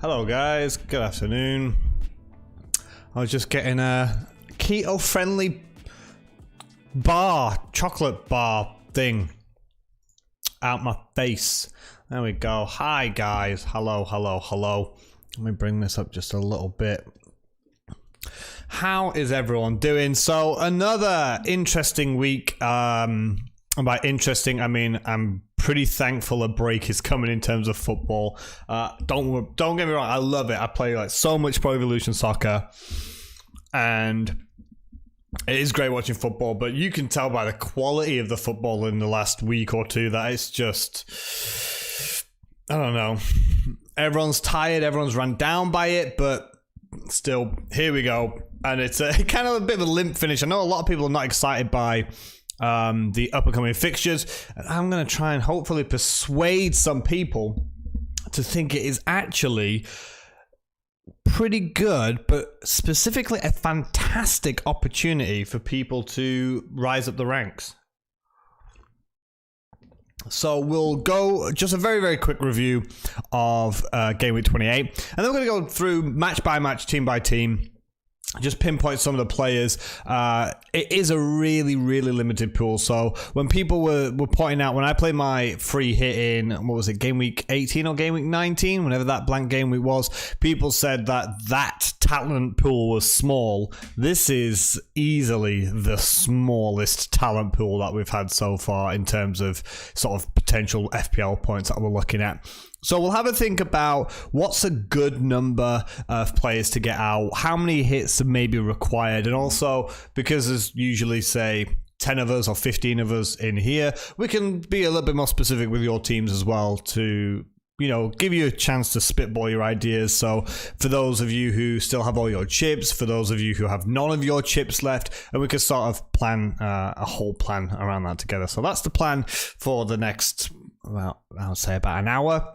Hello guys, good afternoon. I was just getting a keto-friendly chocolate bar thing out my face. There we go. Hi guys, hello. Let me bring this up just a little bit. How is everyone doing? So another interesting week. And by interesting, I mean I'm pretty thankful a break is coming in terms of football. Don't get me wrong, I love it. I play like so much Pro Evolution Soccer, and it is great watching football. But you can tell by the quality of the football in the last week or two that it's just, I don't know. Everyone's tired, everyone's run down by it, but still, here we go. And it's kind of a bit of a limp finish. I know a lot of people are not excited by the up-and-coming fixtures, and I'm going to try and hopefully persuade some people to think it is actually pretty good, but specifically a fantastic opportunity for people to rise up the ranks. So we'll go just a very, very quick review of Gameweek 28, and then we're going to go through match by match, team by team, just pinpoint some of the players. It is a really, really limited pool. So when people were pointing out, when I played my free hit in, what was it, game week 18 or game week 19, whenever that blank game week was, people said that talent pool was small. This is easily the smallest talent pool that we've had so far in terms of sort of potential FPL points that we're looking at. So we'll have a think about what's a good number of players to get out, how many hits may be required, and also, because there's usually, say, 10 of us or 15 of us in here, we can be a little bit more specific with your teams as well to, you know, give you a chance to spitball your ideas. So for those of you who still have all your chips, for those of you who have none of your chips left, and we can sort of plan a whole plan around that together. So that's the plan for the next, well, I'll say about an hour.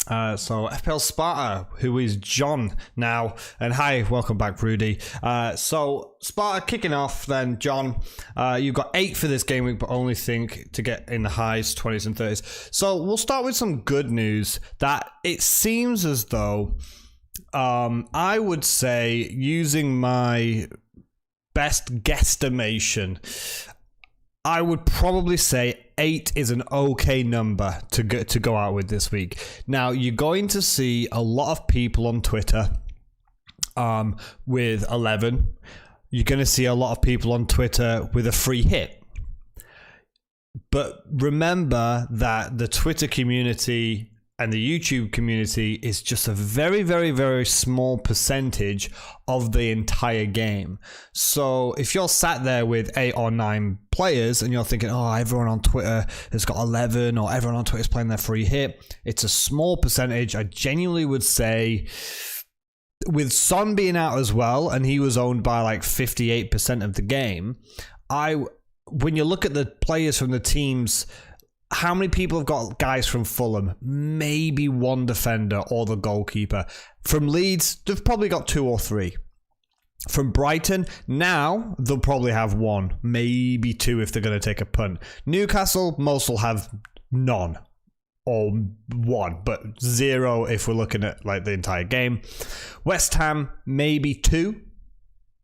So FPL Sparta, who is John now, and hi, welcome back, Rudy. So Sparta kicking off then, John. You've got 8 for this game week, but only think to get in the highs, 20s and 30s. So we'll start with some good news that it seems as though, I would say, using my best guesstimation, I would probably say 8 is an okay number to go out with this week. Now, you're going to see a lot of people on Twitter with 11. You're going to see a lot of people on Twitter with a free hit. But remember that the Twitter community and the YouTube community is just a very, very, very small percentage of the entire game. So if you're sat there with 8 or 9 players and you're thinking, oh, everyone on Twitter has got 11 or everyone on Twitter is playing their free hit, it's a small percentage. I genuinely would say, with Son being out as well, and he was owned by like 58% of the game, when you look at the players from the teams, how many people have got guys from Fulham? Maybe one defender or the goalkeeper. From Leeds, they've probably got 2 or 3. From Brighton, now they'll probably have 1, maybe 2 if they're going to take a punt. Newcastle, most will have none or 1, but 0 if we're looking at like the entire game. West Ham, maybe 2.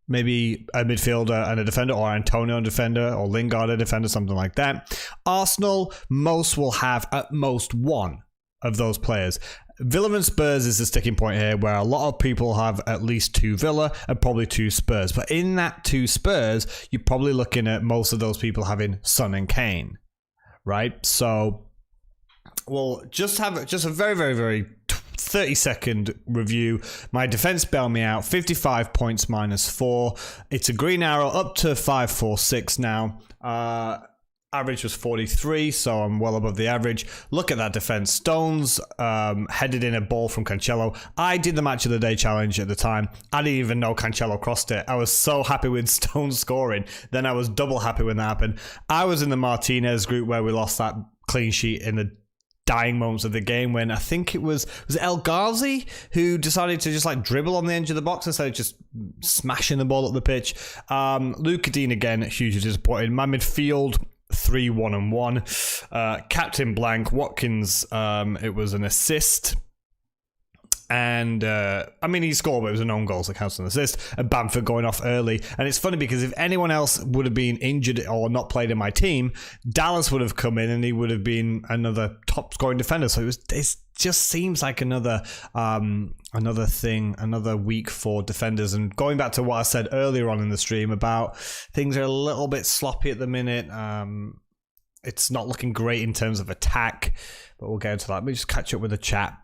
Maybe a midfielder and a defender, or Antonio a defender, or Lingard a defender, something like that. Arsenal, most will have at most 1 of those players. Villa and Spurs is the sticking point here, where a lot of people have at least 2 Villa and probably 2 Spurs. But in that 2 Spurs, you're probably looking at most of those people having Son and Kane, right? So we'll just have a very, very, very 30-second review. My defense bailed me out, 55 points minus 4. It's a green arrow up to 546 now. Average was 43, so I'm well above the average. Look at that defense. Stones headed in a ball from Cancelo. I did the match of the day challenge at the time. I didn't even know Cancelo crossed it. I was so happy with Stones scoring. Then I was double happy when that happened. I was in the Martinez group where we lost that clean sheet in the dying moments of the game, when I think it was El Ghazi who decided to just like dribble on the edge of the box instead of just smashing the ball up the pitch. Luke Dean again, hugely disappointed. My midfield, 3-1-1. Captain Blank, Watkins, it was an assist. And I mean, he scored, but it was an own goal, so it counts as an assist. And Bamford going off early. And it's funny because if anyone else would have been injured or not played in my team, Dallas would have come in and he would have been another top scoring defender. So it just seems like another week for defenders. And going back to what I said earlier on in the stream about things are a little bit sloppy at the minute. It's not looking great in terms of attack, but we'll get into that. Let me just catch up with the chat.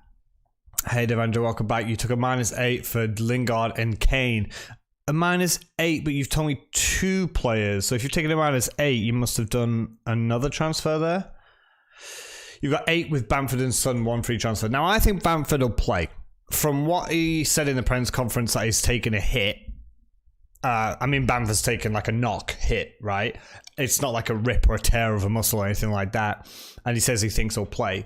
Hey, Devandra, welcome back. You took a -8 for Lingard and Kane. A -8, but you've told me 2 players. So if you've taken a -8, you must have done another transfer there. You've got 8 with Bamford and Son, 1 free transfer. Now, I think Bamford will play. From what he said in the press conference that he's taken a hit. I mean, Bamford's taken like a knock hit, right? It's not like a rip or a tear of a muscle or anything like that. And he says he thinks he'll play.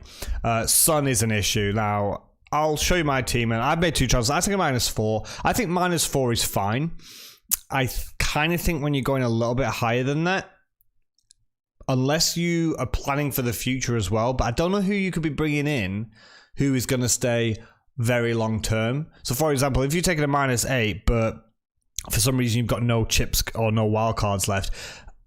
Son is an issue. Now, I'll show you my team, and I've made 2 transfers. I think a -4. I think -4 is fine. I kind of think when you're going a little bit higher than that, unless you are planning for the future as well, but I don't know who you could be bringing in who is going to stay very long term. So, for example, if you're taking a -8, but for some reason you've got no chips or no wildcards left,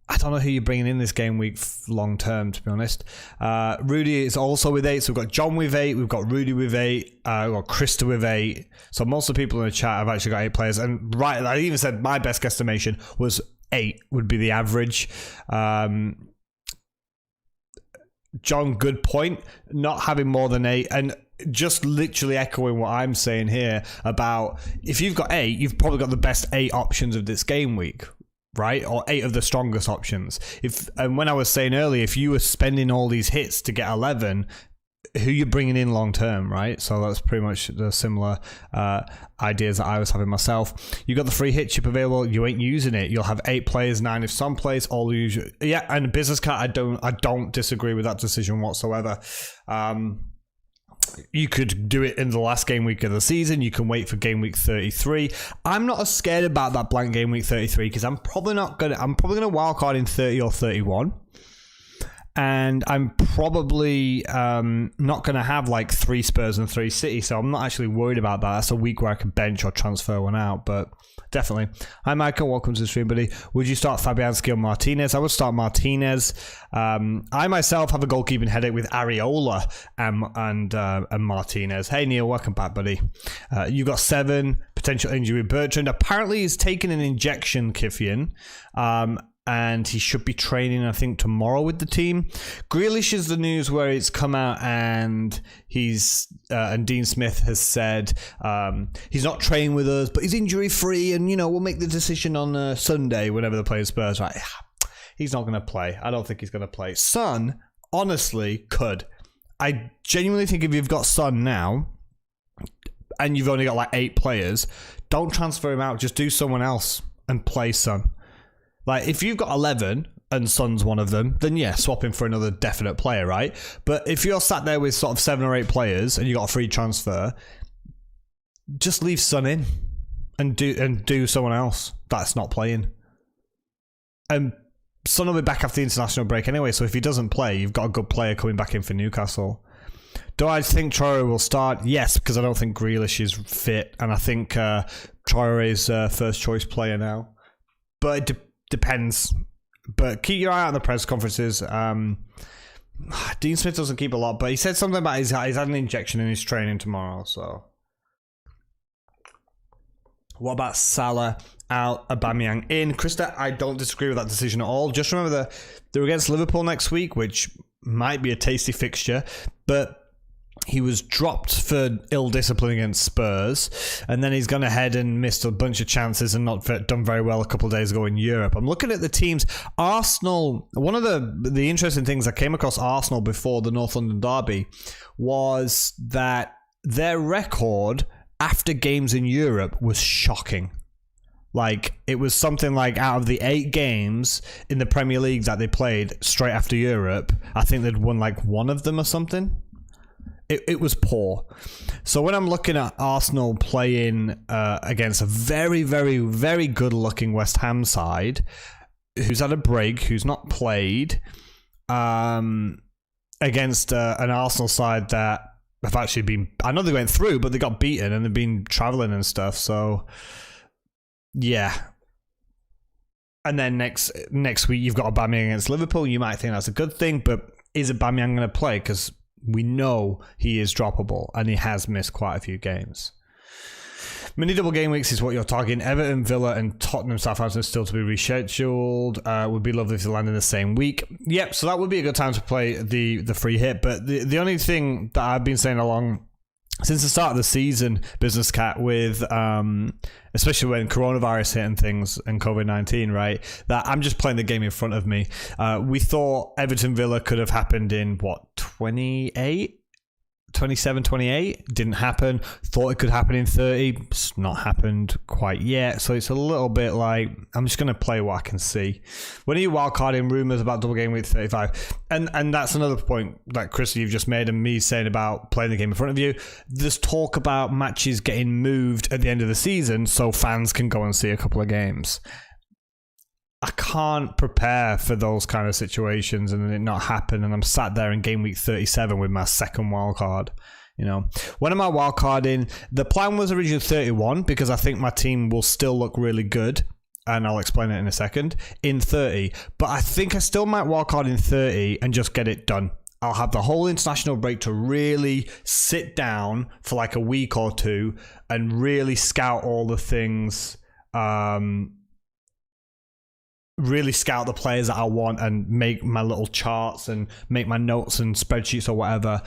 I don't know who you're bringing in this game week long term, to be honest. Rudy is also with 8. So we've got John with 8. We've got Rudy with 8. We've got Krista with 8. So most of the people in the chat have actually got 8 players. And right, I even said my best guesstimation was 8 would be the average. John, good point. Not having more than 8. And just literally echoing what I'm saying here about if you've got 8, you've probably got the best 8 options of this game week. Right? Or 8 of the strongest options. And when I was saying earlier, if you were spending all these hits to get 11, who you're bringing in long term, right? So that's pretty much the similar ideas that I was having myself. You got the free hit chip available. You ain't using it. You'll have 8 players, 9 if some plays, all usual. Yeah, and a business card. I don't disagree with that decision whatsoever. You could do it in the last game week of the season. You can wait for game week 33. I'm not as scared about that blank game week 33 because I'm probably gonna wildcard in 30 or 31. And I'm probably not going to have like 3 Spurs and 3 City, so I'm not actually worried about that. That's a week where I can bench or transfer one out, but definitely. Hi, Michael. Welcome to the stream, buddy. Would you start Fabianski or Martinez? I would start Martinez. I myself have a goalkeeping headache with Areola and Martinez. Hey, Neil. Welcome back, buddy. You got 7, potential injury with Bertrand. Apparently, he's taken an injection, Kifian. And he should be training, I think, tomorrow with the team. Grealish is the news where it's come out, and and Dean Smith has said he's not training with us, but he's injury free, and we'll make the decision on Sunday whenever the play Spurs. Right? He's not going to play. I don't think he's going to play. Son, honestly, could. I genuinely think if you've got Son now, and you've only got like 8 players, don't transfer him out. Just do someone else and play Son. Like, if you've got 11 and Son's one of them, then yeah, swap him for another definite player, right? But if you're sat there with sort of 7 or 8 players and you got a free transfer, just leave Son in and do someone else that's not playing. And Son will be back after the international break anyway, so if he doesn't play, you've got a good player coming back in for Newcastle. Do I think Traore will start? Yes, because I don't think Grealish is fit, and I think Traore is first choice player now. But it depends. But keep your eye out on the press conferences. Dean Smith doesn't keep a lot, but he said something about he's had an injection in his training tomorrow. So, what about Salah out, Aubameyang in? Krista, I don't disagree with that decision at all. Just remember they're against Liverpool next week, which might be a tasty fixture, but he was dropped for ill discipline against Spurs, and then he's gone ahead and missed a bunch of chances and not done very well a couple of days ago in Europe. I'm looking at the teams. Arsenal, one of the interesting things I came across Arsenal before the North London derby was that their record after games in Europe was shocking. Like, it was something like out of the 8 games in the Premier League that they played straight after Europe, I think they'd won like 1 of them or something. It was poor. So when I'm looking at Arsenal playing against a very, very, very good-looking West Ham side, who's had a break, who's not played, against an Arsenal side that have actually been, I know they went through, but they got beaten and they've been traveling and stuff. So yeah. And then next week you've got Aubameyang against Liverpool. You might think that's a good thing, but is Aubameyang going to play? Because we know he is droppable and he has missed quite a few games. Mini double game weeks is what you're talking. Everton, Villa, and Tottenham, Southampton still to be rescheduled. Would be lovely if they land in the same week. Yep, so that would be a good time to play the free hit. But the only thing that I've been saying along since the start of the season, Business Cat, with especially when coronavirus hit and things and COVID-19, right, that I'm just playing the game in front of me. We thought Everton Villa could have happened in, 27, 28, didn't happen. Thought it could happen in 30, it's not happened quite yet. So it's a little bit like, I'm just going to play what I can see. When are you wildcarding rumours about double game week 35? And that's another point that Chris, you've just made, and me saying about playing the game in front of you. There's talk about matches getting moved at the end of the season so fans can go and see a couple of games. I can't prepare for those kind of situations and it not happen, and I'm sat there in game week 37 with my second wild card. You know, when am I wild carding? The plan was originally 31 because I think my team will still look really good, and I'll explain it in a second, in 30. But I think I still might wild card in 30 and just get it done. I'll have the whole international break to really sit down for like a week or two and really scout all the things, really scout the players that I want and make my little charts and make my notes and spreadsheets or whatever.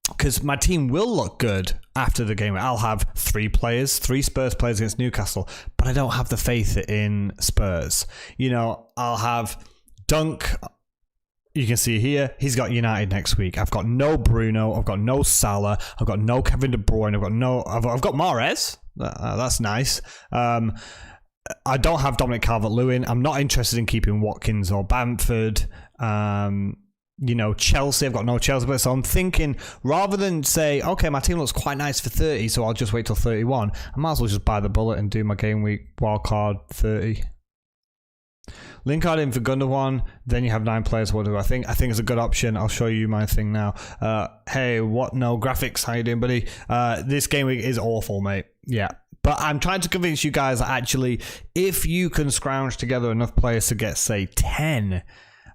Because my team will look good after the game. I'll have three Spurs players against Newcastle, but I don't have the faith in Spurs. You know, I'll have Dunk. You can see here, he's got United next week. I've got no Bruno. I've got no Salah. I've got no Kevin De Bruyne. I've got Mahrez. That's nice. I don't have Dominic Calvert-Lewin. I'm not interested in keeping Watkins or Bamford. Chelsea, I've got no Chelsea players. So I'm thinking, rather than say, okay, my team looks quite nice for 30, so I'll just wait till 31, I might as well just buy the bullet and do my game week wildcard 30. Lingard in for Gundogan, then you have 9 players. What do I think? I think it's a good option. I'll show you my thing now. Hey, what? No graphics. How you doing, buddy? This game week is awful, mate. Yeah. But I'm trying to convince you guys that actually, if you can scrounge together enough players to get, say, 10,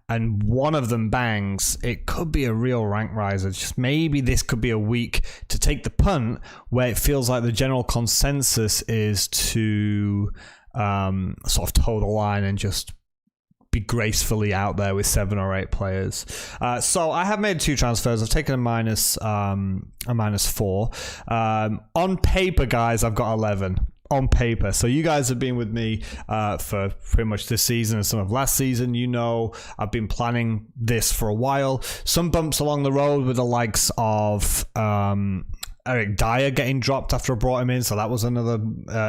and one of them bangs, it could be a real rank riser. Just maybe this could be a week to take the punt where it feels like the general consensus is to sort of toe the line and just be gracefully out there with 7 or 8 players. So I have made 2 transfers. I've taken a minus 4. On paper, guys, I've got 11 on paper. So you guys have been with me for pretty much this season and some of last season. You know, I've been planning this for a while. Some bumps along the road with the likes of Eric Dyer getting dropped after I brought him in, so that was another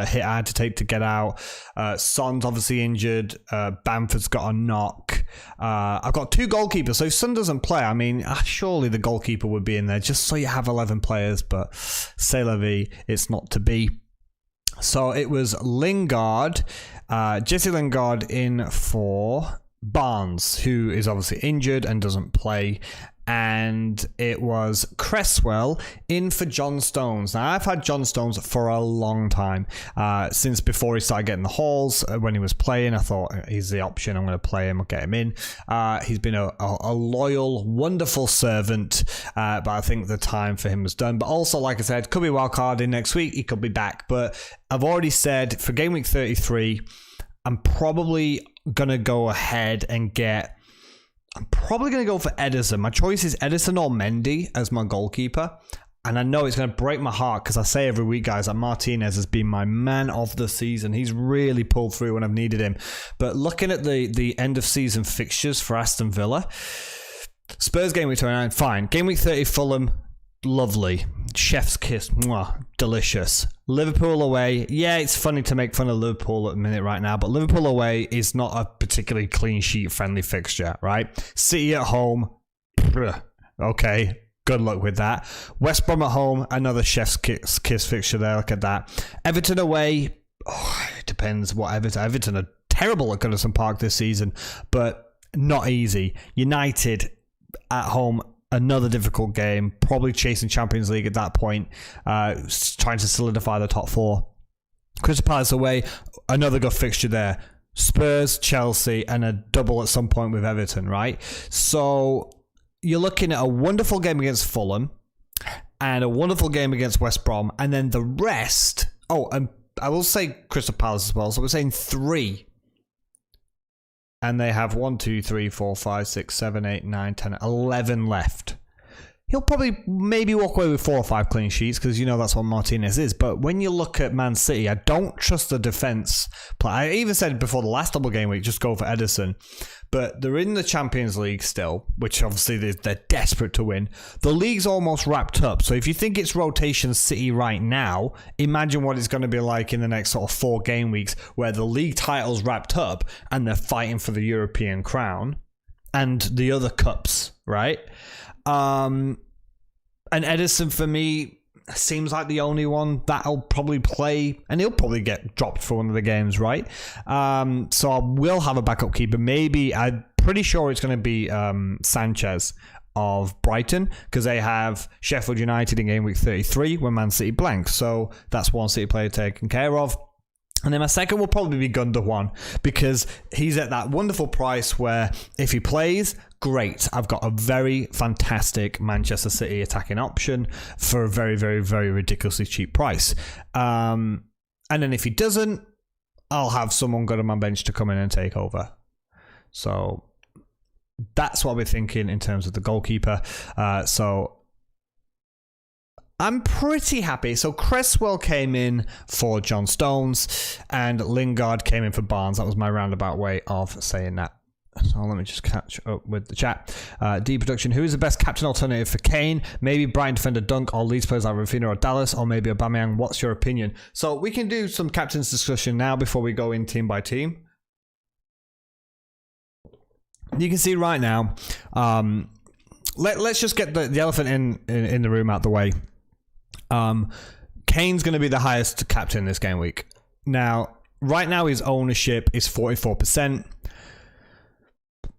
hit I had to take to get out. Son's obviously injured. Bamford's got a knock. I've got 2 goalkeepers, so if Son doesn't play, I mean, surely the goalkeeper would be in there just so you have 11 players, but c'est la vie, it's not to be. So it was Lingard, Jesse Lingard in for Barnes, who is obviously injured and doesn't play. And it was Cresswell in for John Stones. Now, I've had John Stones for a long time. Since before he started getting the hauls, when he was playing, I thought he's the option. I'm going to play him. I'll get him in. He's been a loyal, wonderful servant, but I think the time for him was done. But also, like I said, could be wildcarding next week. He could be back. But I've already said for game week 33, I'm probably going to go ahead and I'm probably going to go for Ederson. My choice is Ederson or Mendy as my goalkeeper. And I know it's going to break my heart because I say every week, guys, that Martinez has been my man of the season. He's really pulled through when I've needed him. But looking at the end of season fixtures for Aston Villa, Spurs game week 29, fine. Game week 30, Fulham, lovely. Chef's kiss, mwah, delicious. Liverpool away, yeah, it's funny to make fun of Liverpool at the minute right now, but Liverpool away is not a particularly clean sheet friendly fixture, right? City at home, okay, good luck with that. West Brom at home, another chef's kiss fixture there, look at that. Everton away, it depends what Everton are terrible at Goodison Park this season, but not easy. United at home, Another difficult game, probably chasing Champions League at that point, trying to solidify the top 4. Crystal Palace away, another good fixture there. Spurs, Chelsea, and a double at some point with Everton, right? So you're looking at a wonderful game against Fulham and a wonderful game against West Brom, and then the rest. Oh, and I will say Crystal Palace as well, so we're saying 3. And they have 1, 2, 3, 4, 5, 6, 7, 8, 9, 10, 11 left. He'll probably maybe walk away with 4 or 5 clean sheets because you know that's what Martinez is. But when you look at Man City, I don't trust the defense play. I even said before the last double game week, just go for Ederson. But they're in the Champions League still, which obviously they're desperate to win. The league's almost wrapped up. So if you think it's rotation City right now, imagine what it's going to be like in the next sort of 4 game weeks where the league title's wrapped up and they're fighting for the European crown and the other cups, right? And Ederson for me seems like the only one that'll probably play, and he'll probably get dropped for one of the games, right? So I will have a backup keeper. Maybe, I'm pretty sure it's going to be Sanchez of Brighton because they have Sheffield United in game week 33 when Man City blank. So that's one City player taken care of. And then my second will probably be Gundogan because he's at that wonderful price where if he plays, great. I've got a very fantastic Manchester City attacking option for a very, very, very ridiculously cheap price. And then if he doesn't, I'll have someone good on my bench to come in and take over. So that's what we're thinking in terms of the goalkeeper. So I'm pretty happy. So Cresswell came in for John Stones and Lingard came in for Barnes. That was my roundabout way of saying that. So let me just catch up with the chat. D Production, who is the best captain alternative for Kane? Maybe Brighton defender Dunk or Leeds players like Rafinha or Dallas, or maybe Aubameyang. What's your opinion? So we can do some captain's discussion now before we go in team by team. You can see right now, let's just get the elephant in the room out the way. Kane's going to be the highest captain this game week. Now, right now his ownership is 44%.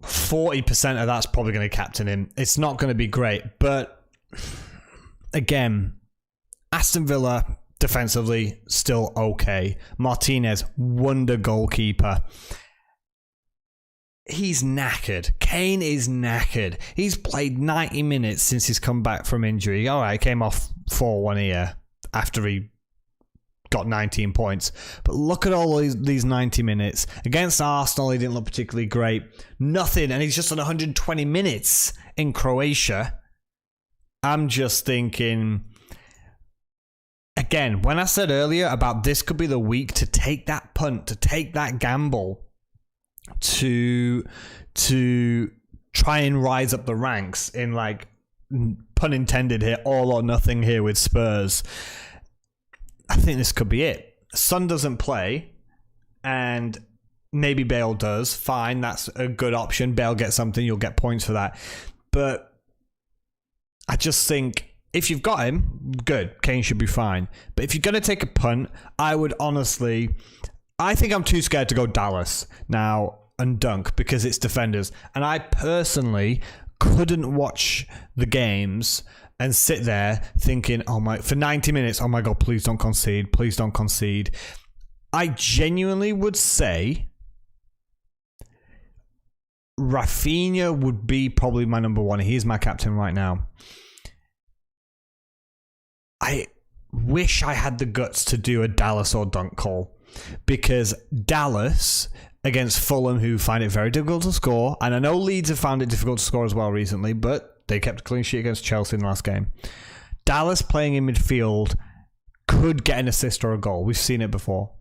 40% of that's probably going to captain him. It's not going to be great, but again, Aston Villa defensively still okay. Martinez, wonder goalkeeper. He's knackered. Kane is knackered. He's played 90 minutes since he's come back from injury. All right, came off 4-1 here after he got 19 points. But look at all these 90 minutes. Against Arsenal, he didn't look particularly great. Nothing, and he's just on 120 minutes in Croatia. I'm just thinking, again, when I said earlier about this could be the week to take that punt, to take that gamble, to try and rise up the ranks in, like, pun intended here, all or nothing here with Spurs. I think this could be it. Son doesn't play, and maybe Bale does. Fine, that's a good option. Bale gets something, you'll get points for that. But I just think if you've got him, good. Kane should be fine. But if you're going to take a punt, I would honestly... I think I'm too scared to go Dallas now and Dunk because it's defenders. And I personally couldn't watch the games and sit there thinking, oh my, for 90 minutes, oh my God, please don't concede. Please don't concede. I genuinely would say Rafinha would be probably my number one. He's my captain right now. I wish I had the guts to do a Dallas or Dunk call, because Dallas against Fulham, who find it very difficult to score, and I know Leeds have found it difficult to score as well recently, but they kept a clean sheet against Chelsea in the last game. Dallas playing in midfield could get an assist or a goal. We've seen it before.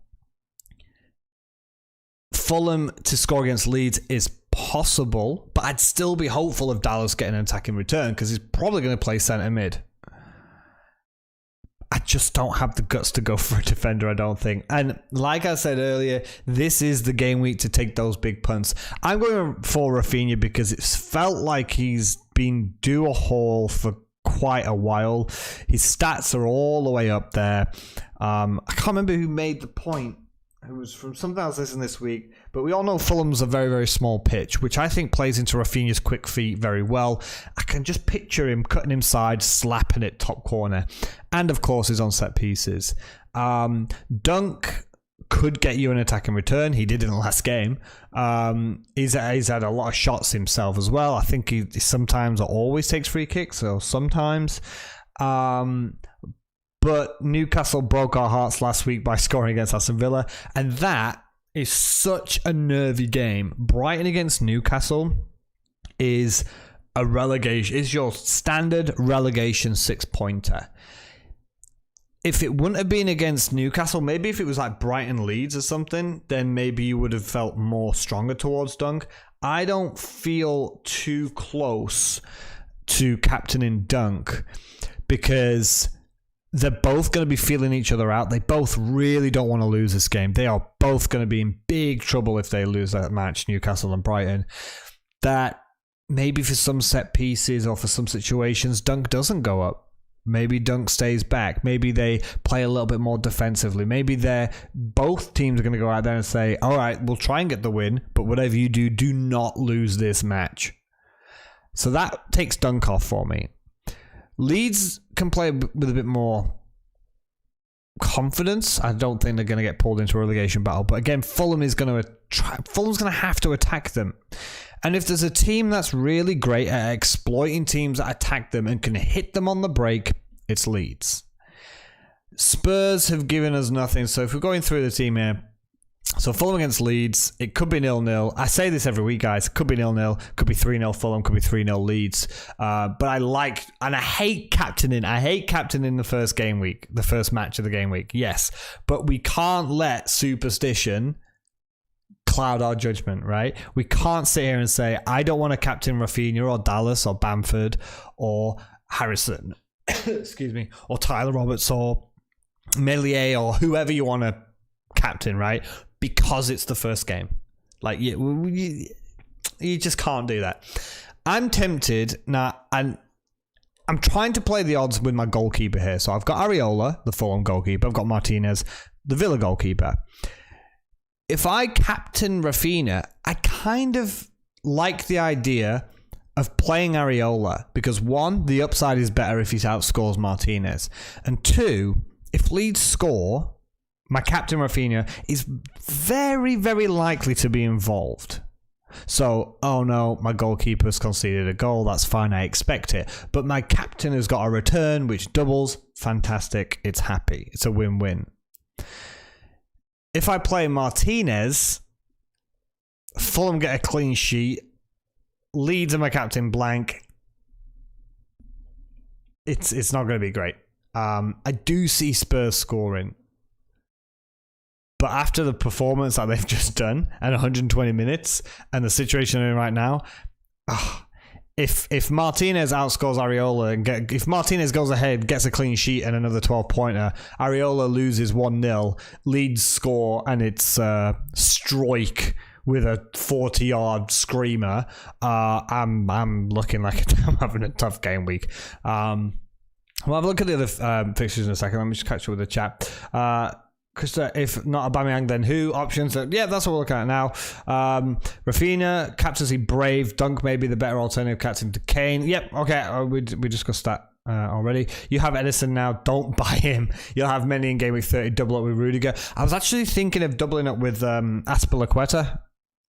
Fulham to score against Leeds is possible, but I'd still be hopeful of Dallas getting an attacking return because he's probably going to play centre mid. I just don't have the guts to go for a defender, I don't think. And like I said earlier, this is the game week to take those big punts. I'm going for Rafinha because it's felt like he's been due a haul for quite a while. His stats are all the way up there. I can't remember who made the point. It was from something I was listening this week. But we all know Fulham's a very, very small pitch, which I think plays into Rafinha's quick feet very well. I can just picture him cutting him side, slapping it top corner. And, of course, his on set pieces. Dunk could get you an attack in return. He did in the last game. He's had a lot of shots himself as well. I think he sometimes or always takes free kicks, so sometimes. But Newcastle broke our hearts last week by scoring against Aston Villa, and that is such a nervy game. Brighton against Newcastle is your standard relegation 6-pointer. If it wouldn't have been against Newcastle, maybe if it was like Brighton Leeds or something, then maybe you would have felt more stronger towards Dunk. I don't feel too close to captaining Dunk because they're both going to be feeling each other out. They both really don't want to lose this game. They are both going to be in big trouble if they lose that match, Newcastle and Brighton. That maybe for some set pieces or for some situations, Dunk doesn't go up. Maybe Dunk stays back. Maybe they play a little bit more defensively. Maybe both teams are going to go out there and say, all right, we'll try and get the win, but whatever you do, do not lose this match. So that takes Dunk off for me. Leeds can play with a bit more confidence. I don't think they're going to get pulled into a relegation battle. But again, Fulham's going to have to attack them. And if there's a team that's really great at exploiting teams that attack them and can hit them on the break, it's Leeds. Spurs have given us nothing. So if we're going through the team here, so Fulham against Leeds, it could be 0-0. I say this every week, guys. It could be 0-0. Could be 3-0 Fulham. Could be 3-0 Leeds. But I hate captaining. I hate captaining the first game week, the first match of the game week. Yes. But we can't let superstition cloud our judgment, right? We can't sit here and say, I don't want to captain Rafinha or Dallas or Bamford or Harrison, excuse me, or Tyler Roberts or Meslier or whoever you want to captain, right? Because it's the first game. Like, you just can't do that. I'm tempted now, and I'm trying to play the odds with my goalkeeper here. So I've got Areola, the Fulham goalkeeper. I've got Martinez, the Villa goalkeeper. If I captain Rafinha, I kind of like the idea of playing Areola because, one, the upside is better if he outscores Martinez. And two, if Leeds score, my captain Rafinha is very, very likely to be involved. So, oh no, my goalkeeper's conceded a goal. That's fine. I expect it. But my captain has got a return, which doubles. Fantastic. It's happy. It's a win-win. If I play Martinez, Fulham get a clean sheet. Leeds and my captain blank. It's not going to be great. I do see Spurs scoring. But after the performance that they've just done and 120 minutes and the situation they're in right now, if Martinez outscores Areola and if Martinez goes ahead, gets a clean sheet and another 12-pointer, Areola loses 1-0, Leeds score and it's Stroik with a 40-yard screamer, I'm looking like I'm having a tough game week. We'll have a look at the other fixtures in a second. Let me just catch up with the chat. Krista, if not Aubameyang, then who? Options? Yeah, that's what we're looking at now. Rafinha, captaincy Brave, Dunk may be the better alternative captain to Kane. Yep, okay, we discussed that already. You have Edison now, don't buy him. You'll have many in Game Week 30, double up with Rudiger. I was actually thinking of doubling up with Azpilicueta,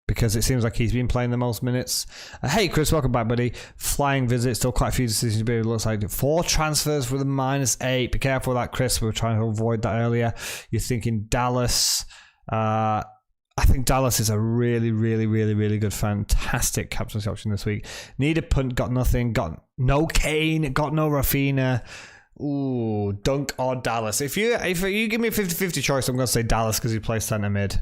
because it seems like he's been playing the most minutes. Hey, Chris, welcome back, buddy. Flying visit, still quite a few decisions to be. It looks like 4 transfers with a -8. Be careful of that, Chris. We were trying to avoid that earlier. You're thinking Dallas. I think Dallas is a really, really, really, really good, fantastic captaincy option this week. Need a punt, got nothing. Got no Kane, got no Rafinha. Ooh, Dunk or Dallas. If you give me a 50-50 choice, I'm going to say Dallas because he plays centre mid.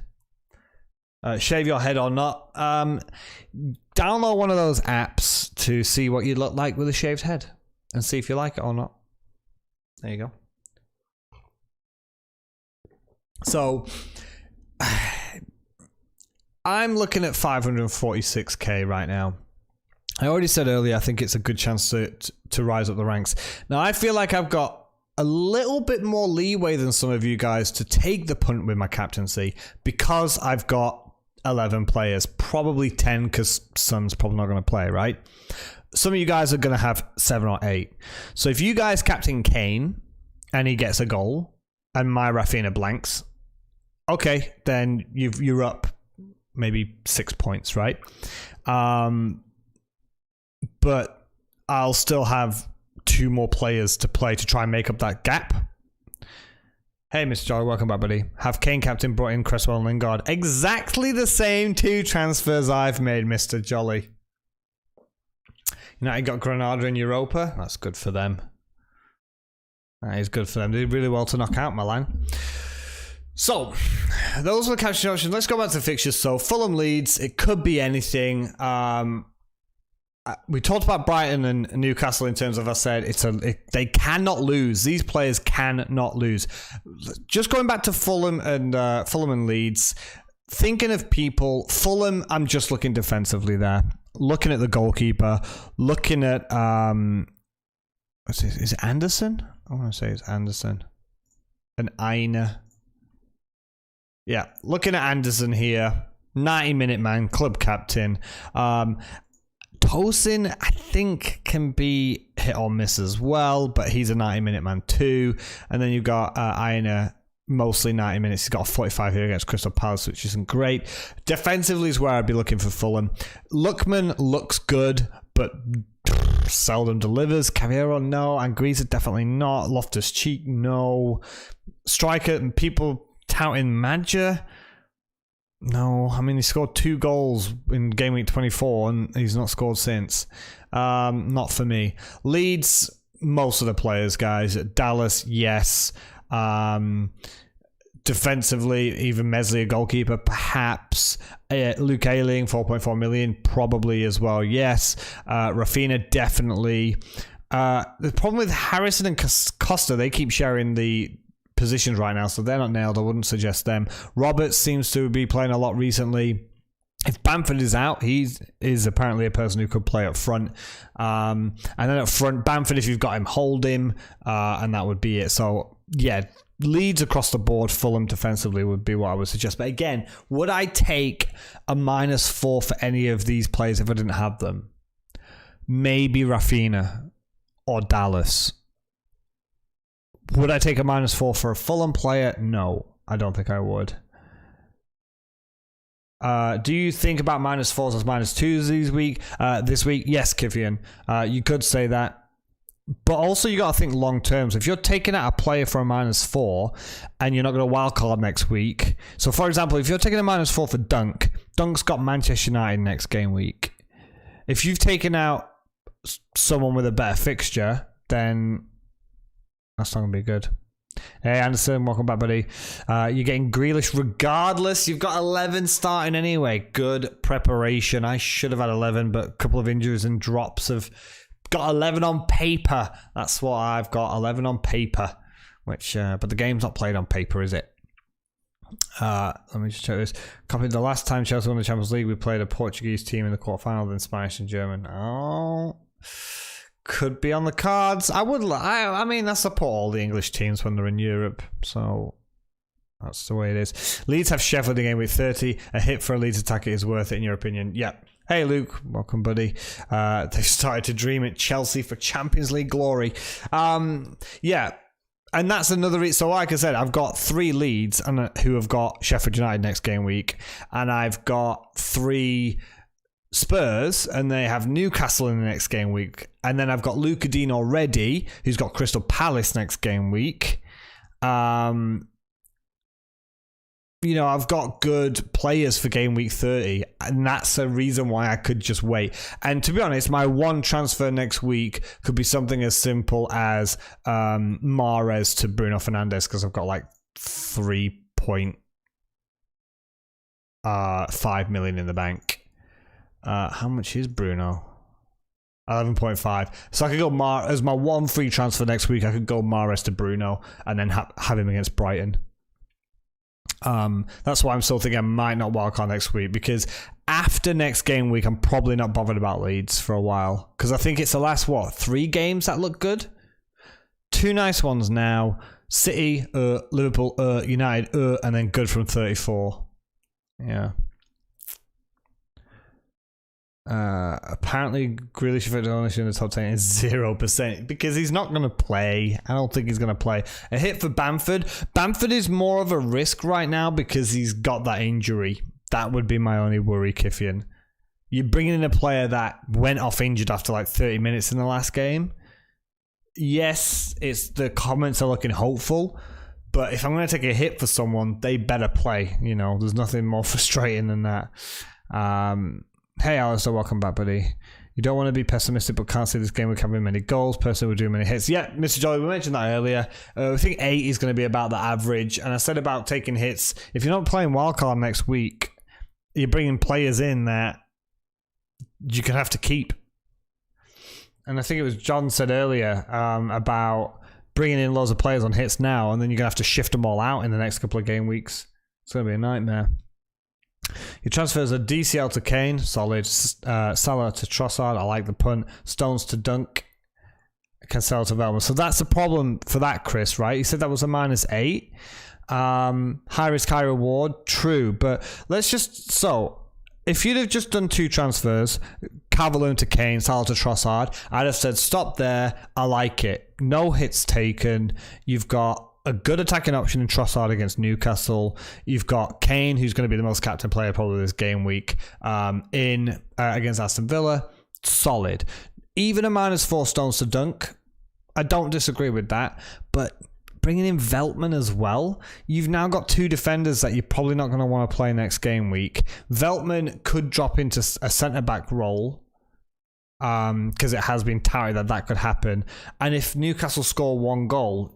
Shave your head or not. Download one of those apps to see what you look like with a shaved head and see if you like it or not. There you go. So I'm looking at 546k right now. I already said earlier I think it's a good chance to rise up the ranks. Now I feel like I've got a little bit more leeway than some of you guys to take the punt with my captaincy because I've got 11 players, probably 10 because Son's probably not going to play, right? Some of you guys are going to have 7 or 8. So if you guys captain Kane and he gets a goal and my Rafinha blanks, okay, then you're up maybe 6 points, right? But I'll still have 2 more players to play to try and make up that gap. Hey, Mr. Jolly, welcome back, buddy. Have Kane captain, brought in Cresswell and Lingard. Exactly the same 2 transfers I've made, Mr. Jolly. United got Granada in Europa. That's good for them. That is good for them. They did really well to knock out Milan. So, those were the captain options. Let's go back to the fixtures. So, Fulham Leeds, it could be anything. We talked about Brighton and Newcastle in terms of, I said, they cannot lose. These players cannot lose. Just going back to Fulham and Leeds, thinking of people, Fulham, I'm just looking defensively there. Looking at the goalkeeper, looking at, is it Anderson? I want to say it's Anderson. And Aina. Yeah, looking at Anderson here, 90-minute man, club captain. Tosin, I think, can be hit or miss as well, but he's a 90-minute man too. And then you've got Aina, mostly 90 minutes. He's got a 45 here against Crystal Palace, which isn't great. Defensively is where I'd be looking for Fulham. Lookman looks good, but seldom delivers. Cavallero, no. Anguissa, definitely not. Loftus-Cheek, no. Striker, and people touting Madja. No, I mean, he scored 2 goals in game week 24 and he's not scored since. Not for me. Leeds, most of the players, guys. Dallas, yes. Defensively, even Mesley, a goalkeeper, perhaps. Luke Ayling, 4.4 million, probably as well, yes. Rafinha, definitely. The problem with Harrison and Costa, they keep sharing the positions right now, so they're not nailed. I wouldn't suggest them. Roberts seems to be playing a lot recently. If Bamford is out, he is apparently a person who could play up front. And then up front, Bamford, if you've got him, hold him, and that would be it. So, yeah, Leeds across the board, Fulham defensively would be what I would suggest. But again, would I take a -4 for any of these players if I didn't have them? Maybe Rafinha or Dallas. Would I take a -4 for a Fulham player? No, I don't think I would. Do you think about -4s as -2s this week? Yes, Kivian. You could say that. But also you got to think long term. So if you're taking out a player for a -4 and you're not going to wildcard next week. So for example, if you're taking a -4 for Dunk, Dunk's got Manchester United next game week. If you've taken out someone with a better fixture, then that's not going to be good. Hey, Anderson, welcome back, buddy. You're getting Grealish regardless. You've got 11 starting anyway. Good preparation. I should have had 11, but a couple of injuries and drops have got 11 on paper. That's what I've got, 11 on paper. Which, but the game's not played on paper, is it? Let me just check this. Copied the last time Chelsea won the Champions League, we played a Portuguese team in the quarterfinal, then Spanish and German. Oh... could be on the cards. I mean, I support all the English teams when they're in Europe, so that's the way it is. Leeds have Sheffield in game week 30. A hit for a Leeds attacker is worth it, in your opinion? Yep. Hey, Luke. Welcome, buddy. They've started to dream at Chelsea for Champions League glory. Yeah. And that's another reason. So, like I said, I've got 3 Leeds who have got Sheffield United next game week, and I've got 3 Spurs, and they have Newcastle in the next game week. And then I've got Luka Dean already, who's got Crystal Palace next game week. You know, I've got good players for game week 30, and that's a reason why I could just wait. And to be honest, my one transfer next week could be something as simple as Mahrez to Bruno Fernandes, because I've got like 3.5 million in the bank. How much is Bruno? 11.5. So I could go as my one free transfer next week. I could go Mahrez to Bruno and then have him against Brighton. That's why I'm still thinking I might not wildcard next week, because after next game week, I'm probably not bothered about Leeds for a while, because I think it's the last 3 games that look good. 2 nice ones now: City, Liverpool, United, and then good from 34. Yeah. Apparently, Grealish effective ownership in the top 10 is 0% because he's not going to play. I don't think he's going to play. A hit for Bamford. Bamford is more of a risk right now because he's got that injury. That would be my only worry, Kiffian. You're bringing in a player that went off injured after like 30 minutes in the last game. Yes, the comments are looking hopeful, but if I'm going to take a hit for someone, they better play. You know, there's nothing more frustrating than that. Hey, Alistair, welcome back, buddy. You don't want to be pessimistic, but can't see this game with having many goals. Personally, we're doing many hits. Yeah, Mr. Jolly, we mentioned that earlier. I think 8 is going to be about the average. And I said about taking hits. If you're not playing Wildcard next week, you're bringing players in that you could have to keep. And I think it was John said earlier about bringing in loads of players on hits now, and then you're going to have to shift them all out in the next couple of game weeks. It's going to be a nightmare. Your transfers are DCL to Kane, solid. Salah to Trossard, I like the punt. Stones to Dunk, Cancelo to Velma. So that's the problem for that, Chris, right? You said that was a -8. High risk, high reward. True, but let's just... So, if you'd have just done 2 transfers, Calvert-Lewin to Kane, Salah to Trossard, I'd have said, stop there, I like it. No hits taken. You've got a good attacking option in Trossard against Newcastle. You've got Kane, who's going to be the most captain player probably this game week, against Aston Villa. Solid. Even a -4 Stones to Dunk, I don't disagree with that, but bringing in Veltman as well, you've now got 2 defenders that you're probably not going to want to play next game week. Veltman could drop into a centre-back role, because it has been touted that could happen. And if Newcastle score 1 goal,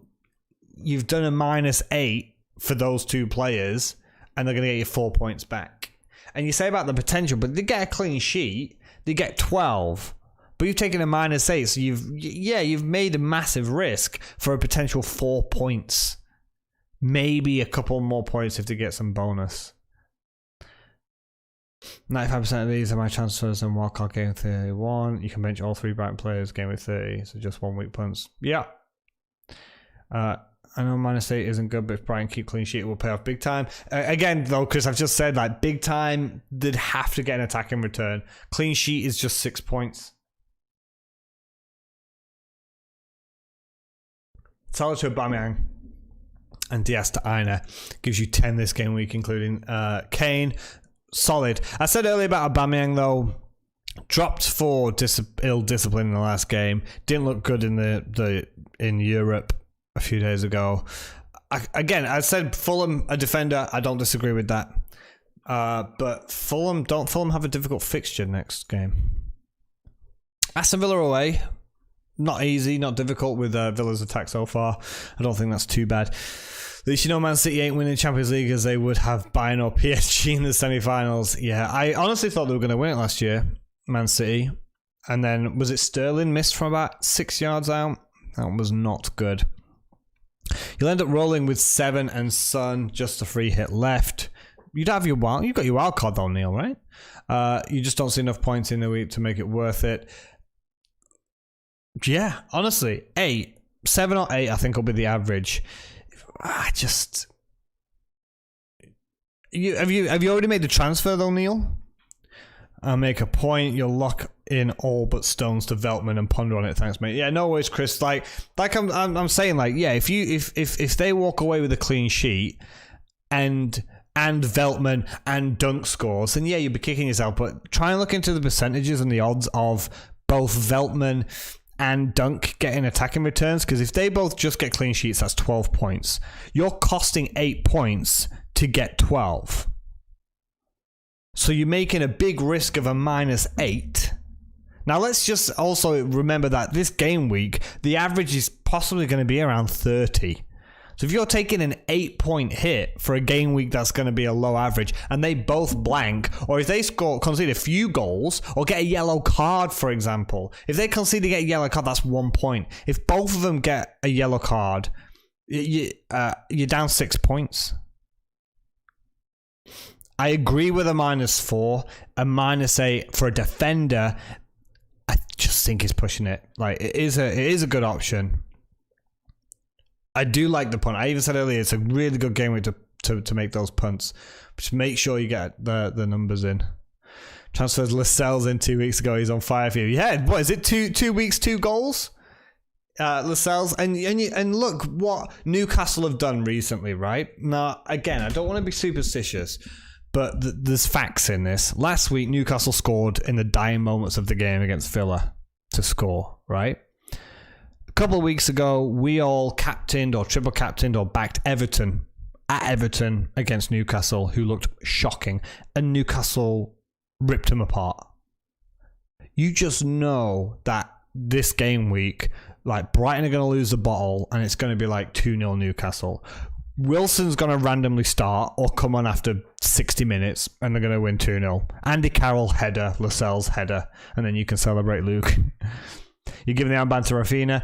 you've done a -8 for those 2 players, and they're going to get you 4 points back. And you say about the potential, but they get a clean sheet, they get 12. But you've taken a -8, so you've made a massive risk for a potential 4 points. Maybe a couple more points if they get some bonus. 95% of these are my transfers and wildcard game 31. You can bench all 3 Brighton players game with 30, so just 1 week punts. Yeah. I know -8 isn't good, but if Brighton keep clean sheet, it will pay off big time. Again, though, Chris, I've just said, like, big time, they'd have to get an attack in return. Clean sheet is just 6 points. Salah to Aubameyang and Diaz to Aina gives you 10 this game week, including Kane. Solid. I said earlier about Aubameyang, though, dropped for ill discipline in the last game. Didn't look good in Europe a few days ago. I said Fulham a defender. I don't disagree with that. But Fulham have a difficult fixture next game? Aston Villa away. Not easy, not difficult with Villa's attack so far. I don't think that's too bad. At least you know Man City ain't winning Champions League as they would have Bayern or PSG in the semi-finals. Yeah, I honestly thought they were going to win it last year, Man City. And then, was it Sterling missed from about 6 yards out? That was not good. You'll end up rolling with 7 and Son, just a free hit left. You've got your wild card though, Neil, right? You just don't see enough points in the week to make it worth it. Yeah, honestly, 7 or 8, I think will be the average. Have you already made the transfer though, Neil? I'll make a point. You'll lock in all but Stones to Veltman and ponder on it. Thanks, mate. Yeah, no worries, Chris. Like I'm saying, like, yeah, if they walk away with a clean sheet and Veltman and Dunk scores, then yeah, you'll be kicking yourself. But try and look into the percentages and the odds of both Veltman and Dunk getting attacking returns, because if they both just get clean sheets, that's 12 points. You're costing 8 points to get 12. So you're making a big risk of a -8. Now let's just also remember that this game week, the average is possibly going to be around 30. So if you're taking an 8-point hit for a game week that's going to be a low average, and they both blank, or if they concede a few goals, or get a yellow card, for example. If they concede to get a yellow card, that's 1 point. If both of them get a yellow card, you're down 6 points. I agree with a -4, a -8 for a defender. I just think he's pushing it. Like, it is a good option. I do like the punt. I even said earlier it's a really good game week to make those punts. Just make sure you get the numbers in. Transferred Lascelles in 2 weeks ago. He's on fire for you. Yeah, what is it? Two weeks, 2 goals? Lascelles. And look what Newcastle have done recently, right? Now, again, I don't want to be superstitious, but there's facts in this. Last week, Newcastle scored in the dying moments of the game against Villa to score, right? A couple of weeks ago, we all captained or triple captained or backed Everton at Everton against Newcastle, who looked shocking, and Newcastle ripped them apart. You just know that this game week, like, Brighton are going to lose the bottle and it's going to be like 2-0 Newcastle. Wilson's going to randomly start or come on after 60 minutes and they're going to win 2-0. Andy Carroll header, Lascelles header, and then you can celebrate Luke. You're giving the armband to Rafinha.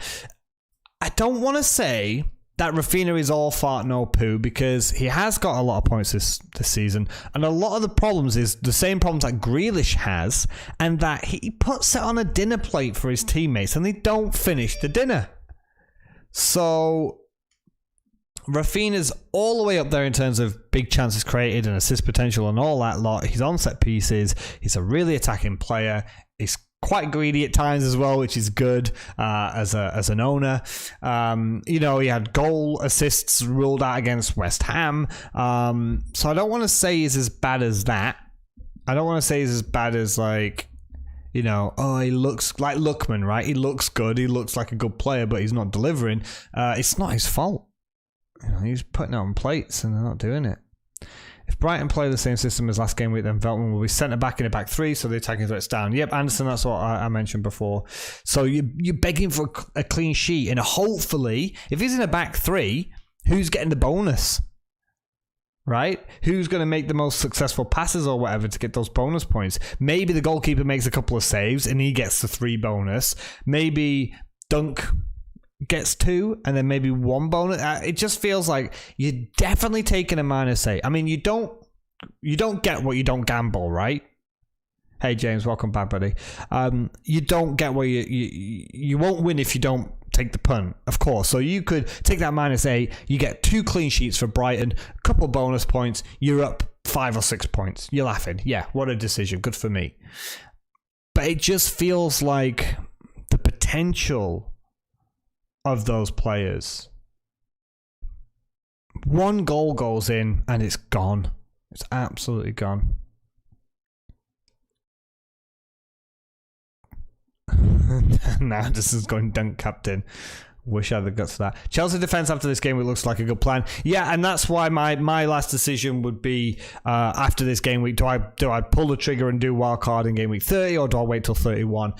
I don't want to say that Rafinha is all fart no poo, because he has got a lot of points this season, and a lot of the problems is the same problems that Grealish has, and that he puts it on a dinner plate for his teammates and they don't finish the dinner. So Rafinha's all the way up there in terms of big chances created and assist potential and all that lot. He's on set pieces. He's a really attacking player. He's quite greedy at times as well, which is good as an owner. He had goal assists ruled out against West Ham. So I don't want to say he's as bad as that. I don't want to say he's as bad as he looks like Lookman, right? He looks good. He looks like a good player, but he's not delivering. It's not his fault. He's putting it on plates and they're not doing it. If Brighton play the same system as last game week, then Veltman will be centre back in a back 3, so the attacking threat's down. Yep, Anderson, that's what I mentioned before. So you're begging for a clean sheet, and hopefully, if he's in a back 3, who's getting the bonus? Right? Who's going to make the most successful passes or whatever to get those bonus points? Maybe the goalkeeper makes a couple of saves and he gets the 3 bonus. Maybe Dunk gets 2 and then maybe 1 bonus. It just feels like you're definitely taking a -8. I mean, you don't get what you don't gamble, right? Hey James, welcome back, buddy. You don't get what you won't win if you don't take the punt, of course. So you could take that -8, you get 2 clean sheets for Brighton, a couple bonus points, you're up 5 or 6 points. You're laughing. Yeah, what a decision. Good for me. But it just feels like the potential of those players. 1 goal goes in and it's gone. It's absolutely gone. Now this is going Dunk captain. Wish I had the guts for that. Chelsea defense after this game, it looks like a good plan. Yeah, and that's why my last decision would be after this game week. Do I pull the trigger and do Wildcard in game week 30, or do I wait till 31?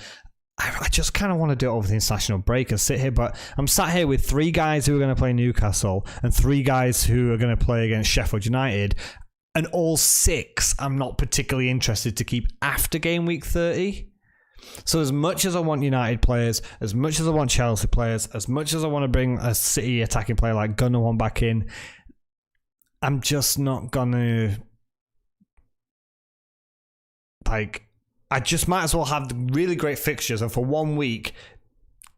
I just kind of want to do it over the international break and sit here, but I'm sat here with 3 guys who are going to play Newcastle and 3 guys who are going to play against Sheffield United, and all 6 I'm not particularly interested to keep after game week 30. So as much as I want United players, as much as I want Chelsea players, as much as I want to bring a City attacking player like Gunnar back in, I'm just not going to I just might as well have the really great fixtures and for 1 week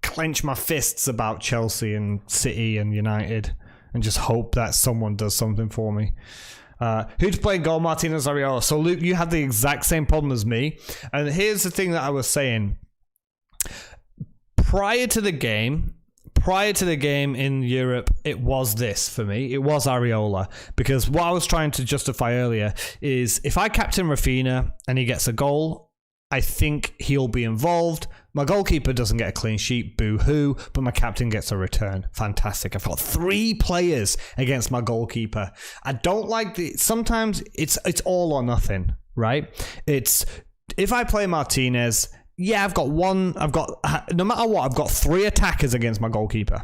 clench my fists about Chelsea and City and United and just hope that someone does something for me. Who's playing goal? Martinez, Areola. So Luke, you had the exact same problem as me. And here's the thing that I was saying. Prior to the game in Europe, it was this for me. It was Areola. Because what I was trying to justify earlier is if I captain Rafinha and he gets a goal, I think he'll be involved. My goalkeeper doesn't get a clean sheet, boo-hoo, but my captain gets a return. Fantastic. I've got 3 players against my goalkeeper. I don't like sometimes it's all or nothing, right? It's, if I play Martinez, yeah, no matter what, I've got 3 attackers against my goalkeeper.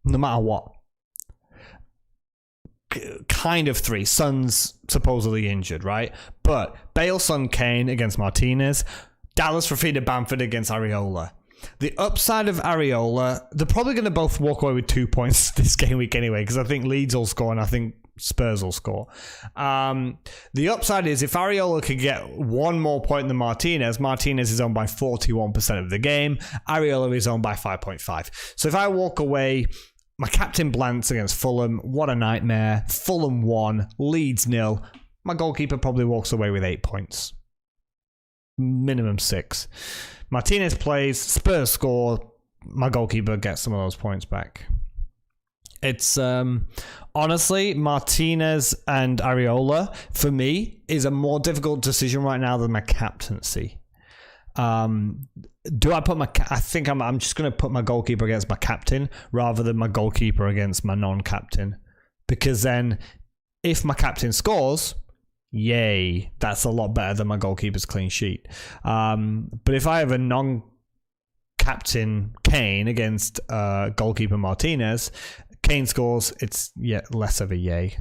No matter what. Kind of 3. Son's supposedly injured, right? But Bale, Son, Kane against Martinez. Dallas, Rafinha, Bamford against Areola. The upside of Areola, they're probably going to both walk away with 2 points this game week anyway, because I think Leeds will score and I think Spurs will score. The upside is if Areola could get 1 more point than Martinez is owned by 41% of the game. Areola is owned by 5.5. So if I walk away, my captain blanks against Fulham, what a nightmare. Fulham 1, Leeds 0. My goalkeeper probably walks away with 8 points. minimum 6. Martinez plays, Spurs score, my goalkeeper gets some of those points back. It's honestly, Martinez and Areola for me is a more difficult decision right now than my captaincy. Do I put my? I think I'm just going to put my goalkeeper against my captain rather than my goalkeeper against my non-captain, because then if my captain scores, yay, that's a lot better than my goalkeeper's clean sheet. But if I have a non-captain Kane against goalkeeper Martinez, Kane scores, it's less of a yay.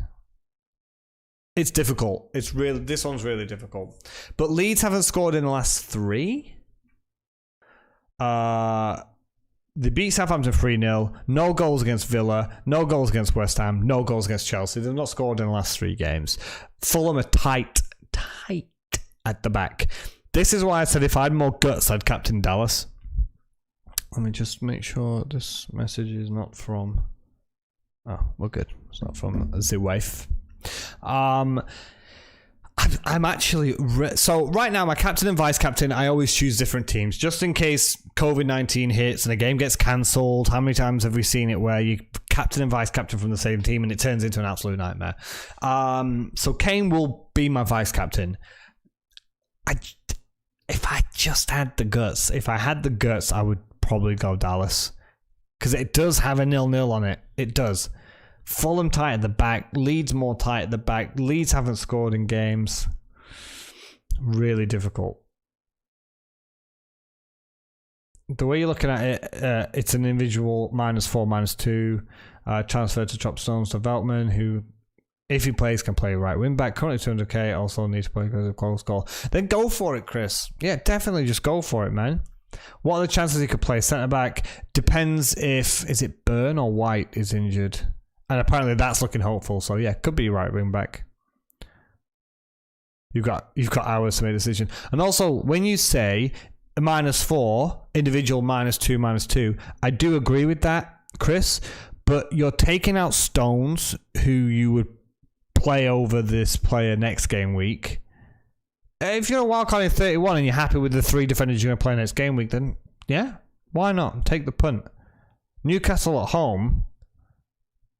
It's difficult. This one's really difficult. But Leeds haven't scored in the last 3. They beat Southampton 3-0. No goals against Villa. No goals against West Ham. No goals against Chelsea. They've not scored in the last 3 games. Fulham are tight at the back. This is why I said if I had more guts, I'd captain Dallas. Let me just make sure this message is not from... Oh, we're good. It's not from the wife. I'm actually... So right now, my captain and vice captain, I always choose different teams. Just in case COVID-19 hits and a game gets cancelled. How many times have we seen it where you captain and vice captain from the same team and it turns into an absolute nightmare? So Kane will be my vice captain. If I just had the guts, I would probably go Dallas. Because it does have a 0-0 on it. It does. Fulham tight at the back. Leeds more tight at the back. Leeds haven't scored in games. Really difficult. The way you're looking at it, it's an individual -4, -2. Transfer to Chop Stones to Veltman, who, if he plays, can play right wing back. Currently 200k. Also needs to play because of close goal. Then go for it, Chris. Yeah, definitely just go for it, man. What are the chances he could play centre back? Depends is it Byrne or White is injured, and apparently that's looking hopeful. So yeah, could be right wing back. You've got hours to make a decision. And also, when you say a -4 individual -2 -2, I do agree with that, Chris. But you're taking out Stones, who you would play over this player next game week. If you're a wildcard in 31 and you're happy with the 3 defenders you're going to play next game week, then yeah, why not? Take the punt. Newcastle at home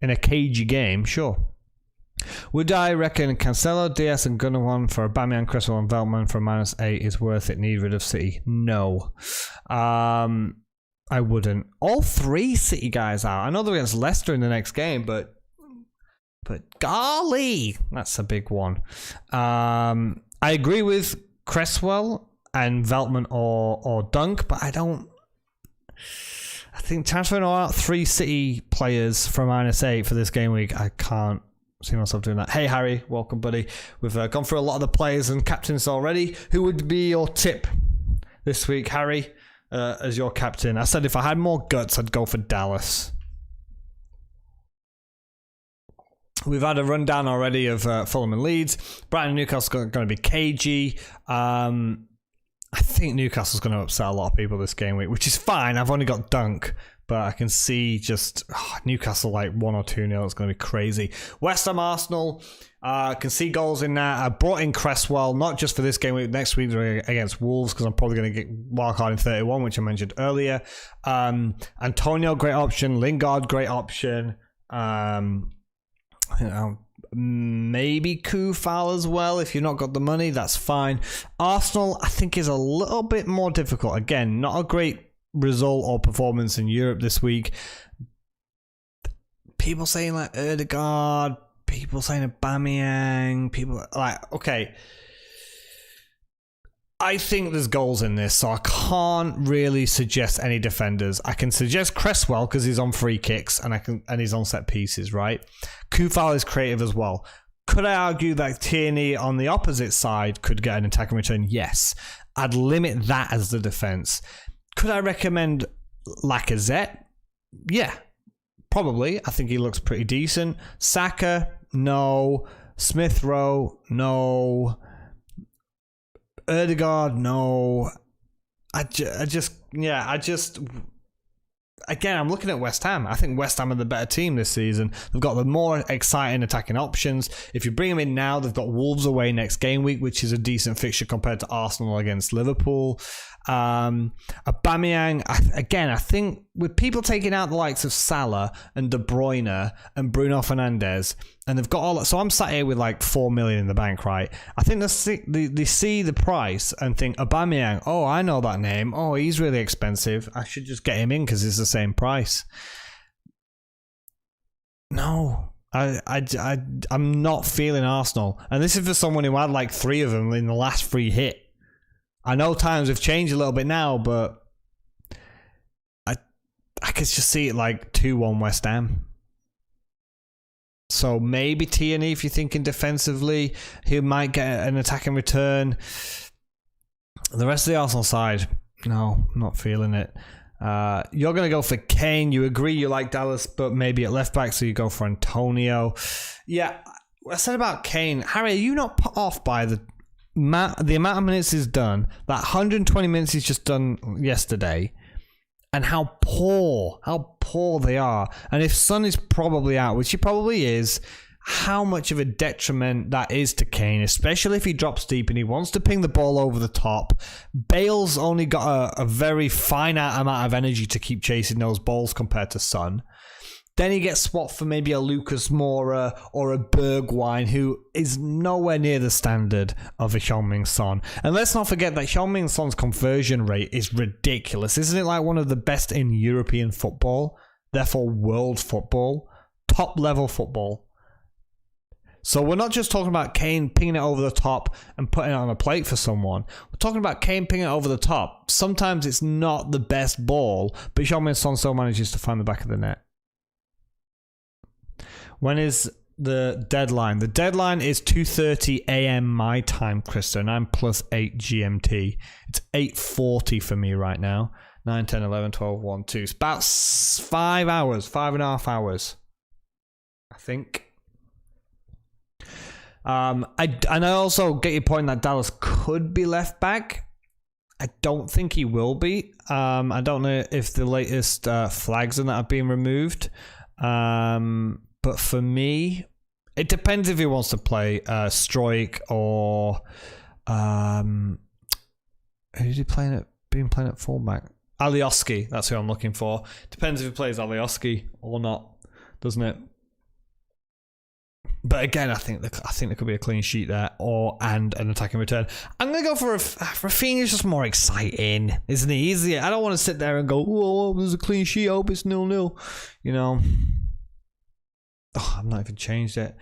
in a cagey game, sure. Would I reckon Cancelo, Diaz and Gundogan for Aubameyang, Cresswell and Veltman for -8 is worth it? Need rid of City? No. I wouldn't. All 3 City guys out. I know they're against Leicester in the next game, but golly, that's a big one. I agree with Cresswell and Veltman or Dunk, but I think transferring out 3 City players for -8 for this game week, I can't see myself doing that. Hey Harry, welcome buddy. We've gone through a lot of the players and captains already. Who would be your tip this week, Harry, as your captain? I said if I had more guts, I'd go for Dallas. We've had a rundown already of Fulham and Leeds. Brighton and Newcastle are going to be cagey. I think Newcastle's going to upset a lot of people this game week, which is fine. I've only got Dunk, but I can see just Newcastle like 1 or 2-0. It's going to be crazy. West Ham Arsenal, can see goals in that. I brought in Cresswell, not just for this game week. Next week they're against Wolves, because I'm probably going to get wildcard in 31, which I mentioned earlier. Antonio, great option. Lingard, great option. Maybe Kufal as well. If you've not got the money, that's fine. Arsenal, I think, is a little bit more difficult. Again, not a great result or performance in Europe this week. People saying like Ødegaard, people saying Aubameyang, people like, okay, I think there's goals in this, so I can't really suggest any defenders. I can suggest Cresswell because he's on free kicks and he's on set pieces, right? Kufal is creative as well. Could I argue that Tierney on the opposite side could get an attacking return? Yes. I'd limit that as the defense. Could I recommend Lacazette? Yeah, probably. I think he looks pretty decent. Saka? No. Smith Rowe? No. Ødegaard, no. again, I'm looking at West Ham. I think West Ham are the better team this season. They've got the more exciting attacking options. If you bring them in now, they've got Wolves away next game week, which is a decent fixture compared to Arsenal against Liverpool. Aubameyang, I think with people taking out the likes of Salah and De Bruyne and Bruno Fernandes, and they've got all that. So I'm sat here with like 4 million in the bank, right? I think they see the price and think, Aubameyang, oh, I know that name. Oh, he's really expensive. I should just get him in because it's the same price. No, I'm not feeling Arsenal. And this is for someone who had like 3 of them in the last free hit. I know times have changed a little bit now, but I could just see it like 2-1 West Ham. So maybe Tierney, if you're thinking defensively, he might get an attacking return. The rest of the Arsenal side, no, not feeling it. You're going to go for Kane. You agree you like Dallas, but maybe at left back, so you go for Antonio. Yeah, I said about Kane. Harry, are you not put off by the amount of minutes he's done? That 120 minutes he's just done yesterday, and how poor they are. And if Son is probably out, which he probably is, how much of a detriment that is to Kane, especially if he drops deep and he wants to ping the ball over the top. Bale's only got a very finite amount of energy to keep chasing those balls compared to Son. Then he gets swapped for maybe a Lucas Moura or a Bergwijn, who is nowhere near the standard of a Heung-min Son. And let's not forget that Heung-min Son's conversion rate is ridiculous. Isn't it like one of the best in European football? Therefore, world football. Top level football. So we're not just talking about Kane pinging it over the top and putting it on a plate for someone. We're talking about Kane pinging it over the top. Sometimes it's not the best ball, but Heung-min Son still manages to find the back of the net. When is the deadline? The deadline is 2:30 a.m. my time, Krista, and I'm +8 GMT. It's 8:40 for me right now. 9, 10, 11, 12, 1, 2. It's about 5 hours, 5.5 hours, I think. And I also get your point that Dallas could be left back. I don't think he will be. I don't know if the latest flags on that have been removed. But for me, it depends if he wants to play Stroik or who's he playing at? Been playing at fullback. Alioski, that's who I'm looking for. Depends if he plays Alioski or not, doesn't it? But again, I think there could be a clean sheet there, and an attacking return. I'm gonna go for Rafinha's just more exciting, isn't he? Easier. I don't want to sit there and go, "Oh, there's a clean sheet. I hope it's 0-0." You know. Oh, I've not even changed it.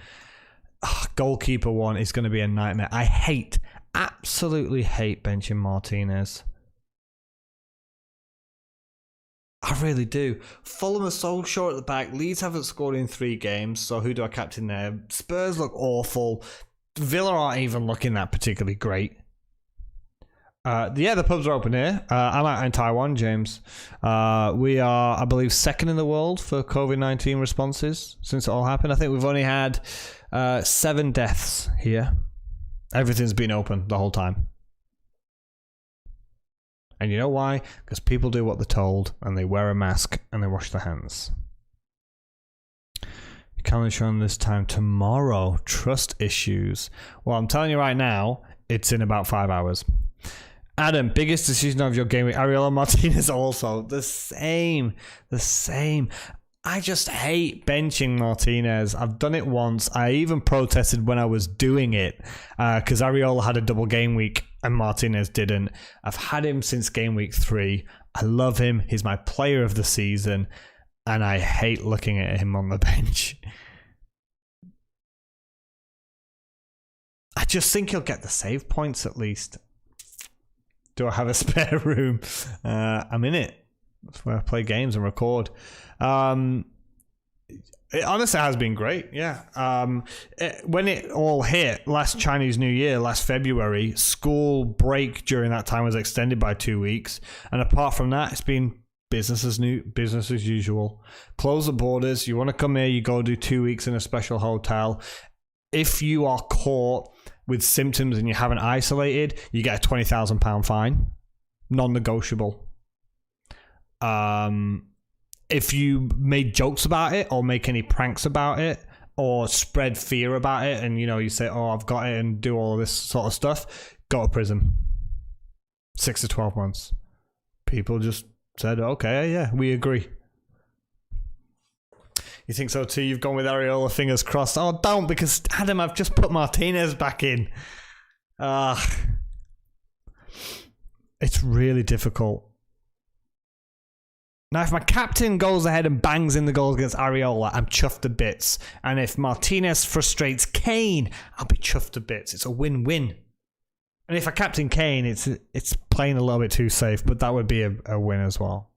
Goalkeeper one is going to be a nightmare. I absolutely hate benching Martinez. I really do. Fulham are so short at the back. Leeds haven't scored in 3 games, so who do I captain there? Spurs look awful. Villa aren't even looking that particularly great. The pubs are open here. I'm out in Taiwan, James. We are, I believe, 2nd in the world for COVID-19 responses since it all happened. I think we've only had 7 deaths here. Everything's been open the whole time. And you know why? Because people do what they're told, and they wear a mask, and they wash their hands. Calendar showing this time tomorrow. Trust issues. Well, I'm telling you right now, it's in about 5 hours. Adam, biggest decision of your game week. Ariel Martinez also. The same. I just hate benching Martinez. I've done it once. I even protested when I was doing it because Ariola had a double game week and Martinez didn't. I've had him since game week 3. I love him. He's my player of the season, and I hate looking at him on the bench. I just think he'll get the save points at least. Do I have a spare room? I'm in it. That's where I play games and record. It honestly has been great, yeah. When it all hit last Chinese New Year, last February, school break during that time was extended by 2 weeks. And apart from that, it's been business as usual. Close the borders. You want to come here, you go do 2 weeks in a special hotel. If you are caught with symptoms and you haven't isolated, you get a £20,000 fine. Non-negotiable. if you made jokes about it or make any pranks about it or spread fear about it and, you say, oh, I've got it and do all this sort of stuff, go to prison. 6 to 12 months. People just said, okay, yeah, we agree. You think so too? You've gone with Areola, fingers crossed. Oh, don't, because Adam, I've just put Martinez back in. It's really difficult. Now, if my captain goes ahead and bangs in the goals against Areola, I'm chuffed to bits. And if Martinez frustrates Kane, I'll be chuffed to bits. It's a win-win. And if I captain Kane, it's playing a little bit too safe, but that would be a win as well.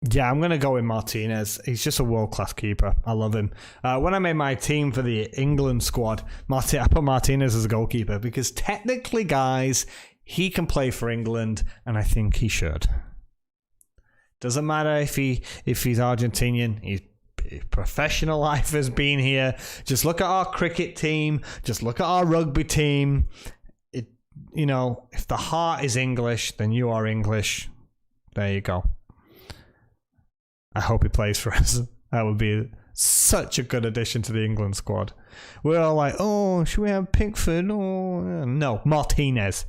Yeah, I'm going to go with Martinez. He's just a world-class keeper. I love him. When I made my team for the England squad, I put Martinez as a goalkeeper because technically, guys, he can play for England, and I think he should. Doesn't matter if he's Argentinian. His professional life has been here. Just look at our cricket team. Just look at our rugby team. If the heart is English, then you are English. There you go. I hope he plays for us. That would be such a good addition to the England squad. We're all like, oh, should we have Pickford? Oh, no, Martinez.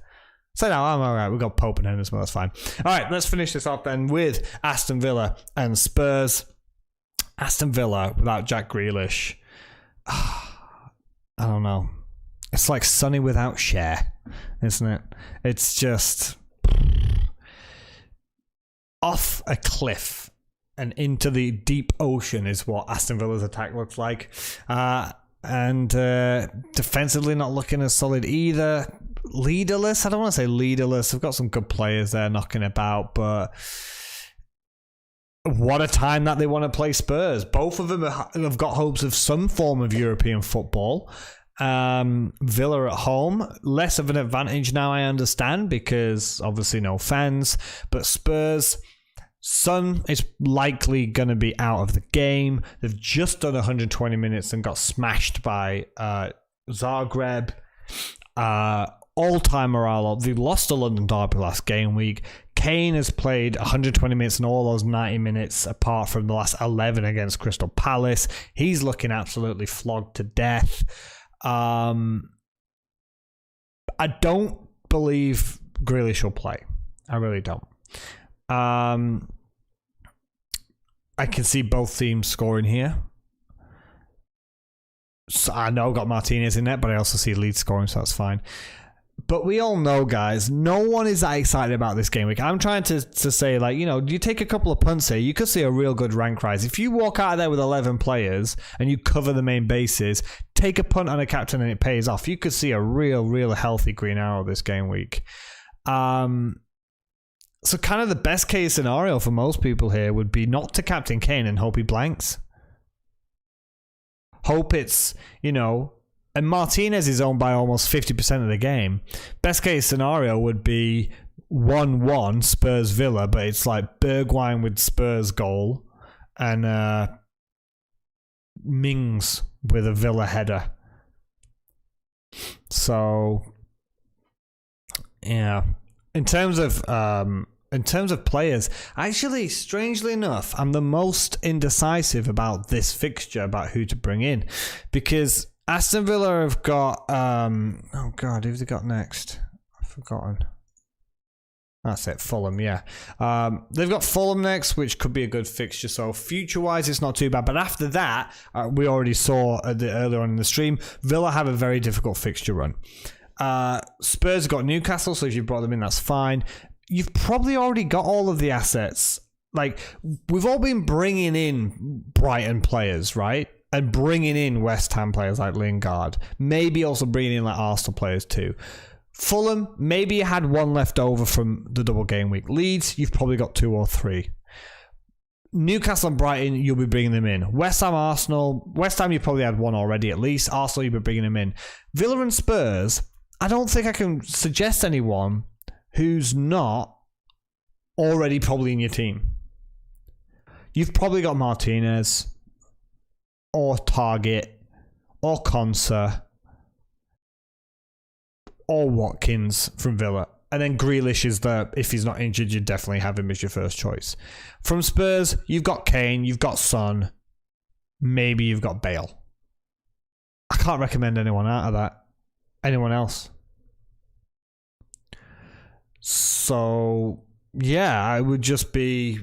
So no, I'm all right. We've got Pope and him as well. That's fine. All right, let's finish this off then with Aston Villa and Spurs. Aston Villa without Jack Grealish. I don't know. It's like Sonny without Cher, isn't it? It's just off a cliff and into the deep ocean is what Aston Villa's attack looks like. And defensively not looking as solid either. Leaderless? I don't want to say leaderless. They've got some good players there knocking about, but what a time that they want to play Spurs. Both of them have got hopes of some form of European football. Villa at home, less of an advantage now, I understand, because obviously no fans, but Spurs, Son is likely going to be out of the game. They've just done 120 minutes and got smashed by Zagreb. All-time morale. They lost to London Derby last game week. Kane has played 120 minutes in all those 90 minutes apart from the last 11 against Crystal Palace. He's looking absolutely flogged to death. I don't believe Grealish will play. I really don't. I can see both teams scoring here. So I know I've got Martinez in net, but I also see Leeds scoring, so that's fine. But we all know, guys, no one is that excited about this game week. I'm trying to say, like, you take a couple of punts here, you could see a real good rank rise. If you walk out of there with 11 players and you cover the main bases, take a punt on a captain and it pays off. You could see a real healthy green arrow this game week. So kind of the best case scenario for most people here would be not to captain Kane and hope he blanks. Hope it's, and Martinez is owned by almost 50% of the game. Best case scenario would be 1-1 Spurs Villa, but it's like Bergwijn with Spurs goal and Mings with a Villa header. So, yeah. In terms of players, actually, strangely enough, I'm the most indecisive about this fixture, about who to bring in, because Aston Villa have got oh god, who've they got next? I've forgotten. That's it, Fulham, yeah. They've got Fulham next, which could be a good fixture, so future-wise it's not too bad. But after that, we already saw earlier on in the stream, Villa have a very difficult fixture run. Spurs have got Newcastle, so if you brought them in, that's fine. You've probably already got all of the assets. Like, we've all been bringing in Brighton players, right? And bringing in West Ham players like Lingard. Maybe also bringing in like Arsenal players too. Fulham, maybe you had one left over from the double game week. Leeds, you've probably got 2 or 3. Newcastle and Brighton, you'll be bringing them in. West Ham, Arsenal. West Ham, you probably had one already at least. Arsenal, you'll be bringing them in. Villa and Spurs, I don't think I can suggest anyone who's not already probably in your team. You've probably got Martinez or Target or Konsa or Watkins from Villa. and then Grealish is if he's not injured, you definitely have him as your first choice. From Spurs, you've got Kane, you've got Son, maybe you've got Bale. I can't recommend anyone out of that. Anyone else? So, yeah, I would just be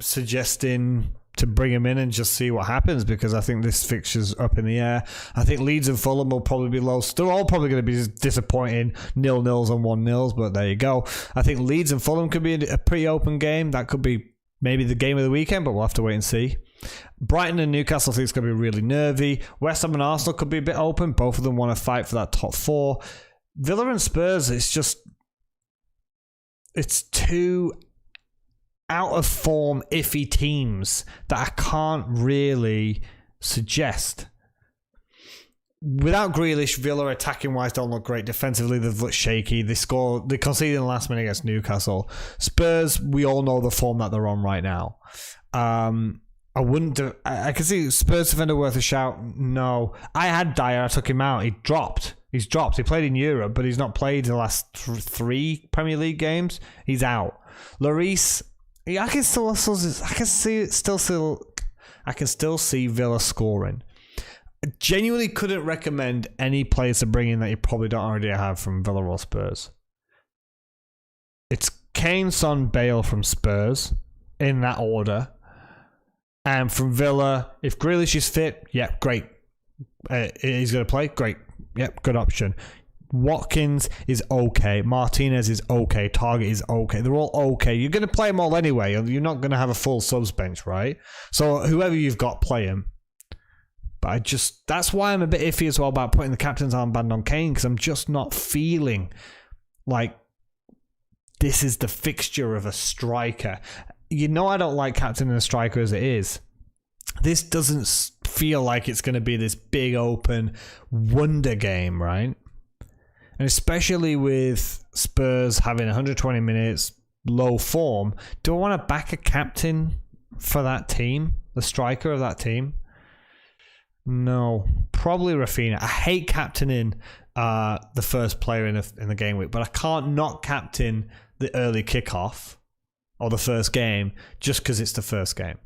suggesting to bring him in and just see what happens, because I think this fixture's up in the air. I think Leeds and Fulham will probably be low. They're all probably going to be disappointing 0-0s and 1-0s, but there you go. I think Leeds and Fulham could be a pretty open game. That could be maybe the game of the weekend, but we'll have to wait and see. Brighton and Newcastle, I think it's going to be really nervy. West Ham and Arsenal could be a bit open. Both of them want to fight for that top 4. Villa and Spurs, it's two out of form, iffy teams that I can't really suggest. Without Grealish, Villa attacking-wise don't look great. Defensively, they've looked shaky. They conceded in the last minute against Newcastle. Spurs, we all know the form that they're on right now. I can see Spurs defender worth a shout. No. I had Dyer, I took him out. He's dropped. He played in Europe, but he's not played the last 3 Premier League games. He's out. Lloris, I can still see Villa scoring. I genuinely couldn't recommend any players to bring in that you probably don't already have from Villa or Spurs. It's Kane, Son, Bale from Spurs in that order. And from Villa, if Grealish is fit, yeah, great. He's going to play, great. Yep, good option. Watkins is okay. Martinez is okay. Target is okay. They're all okay. You're going to play them all anyway. You're not going to have a full subs bench, right? So whoever you've got, play him. But that's why I'm a bit iffy as well about putting the captain's armband on Kane, because I'm just not feeling like this is the fixture of a striker. You know I don't like captaining a striker as it is. This doesn't feel like it's going to be this big open wonder game, right? And especially with Spurs having 120 minutes, low form, do I want to back a captain for that team? The striker of that team? No. Probably Rafinha. I hate captaining the first player in the game week, but I can't not captain the early kickoff or the first game just because it's the first game.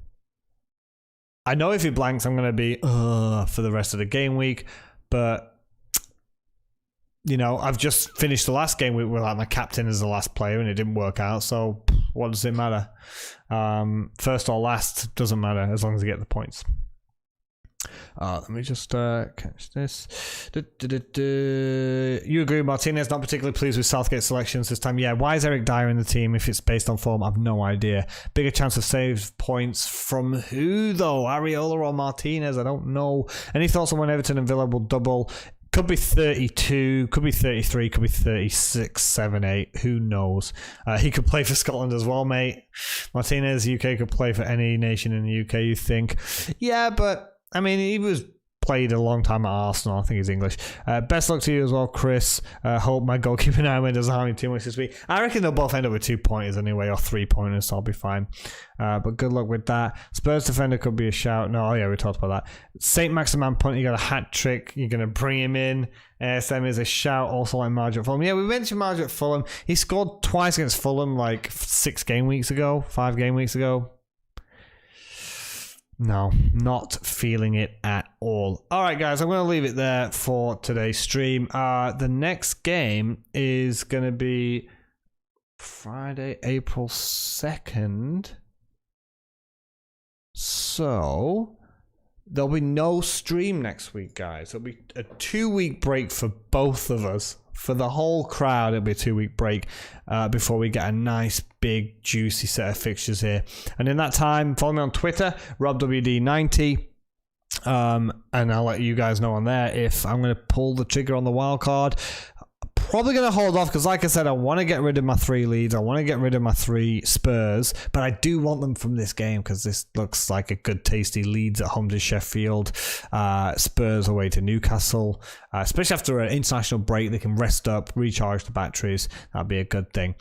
I know if he blanks, I'm going to be for the rest of the game week, but I've just finished the last game week with my captain as the last player and it didn't work out, so what does it matter? First or last doesn't matter as long as I get the points. Let me just catch this. You agree, Martinez not particularly pleased with Southgate's selections this time. Yeah, why is Eric Dyer in the team if it's based on form? I've no idea. Bigger chance of save points from who though? Areola or Martinez? I don't know. Any thoughts on when Everton and Villa will double? Could be 32, could be 33, could be 36, 7, 8. Who knows? He could play for Scotland as well, mate. Martinez, UK could play for any nation in the UK, you think? Yeah, but I mean, he was played a long time at Arsenal. I think he's English. Best luck to you as well, Chris. Hope my goalkeeper Nightmare doesn't harm me too much this week. I reckon they'll both end up with 2 pointers anyway, or 3 pointers, so I'll be fine. But good luck with that. Spurs defender could be a shout. No, we talked about that. St. Maximan Punt, you got a hat trick. You're going to bring him in. ASM is a shout. Also like Margaret Fulham. Yeah, we mentioned Margaret Fulham. He scored twice against Fulham like 5 game weeks ago. No, not feeling it at all. All right, guys, I'm going to leave it there for today's stream. The next game is going to be Friday, April 2nd. So there'll be no stream next week, guys. There'll be a 2-week break for both of us. For the whole crowd, it'll be a 2-week break before we get a nice, big, juicy set of fixtures here. And in that time, follow me on Twitter, RobWD90. And I'll let you guys know on there if I'm going to pull the trigger on the wild card. Probably going to hold off because, like I said, I want to get rid of my 3 Leeds. I want to get rid of my 3 Spurs. But I do want them from this game because this looks like a good, tasty Leeds at home to Sheffield. Spurs away to Newcastle. Especially after an international break, they can rest up, recharge the batteries. That'd be a good thing.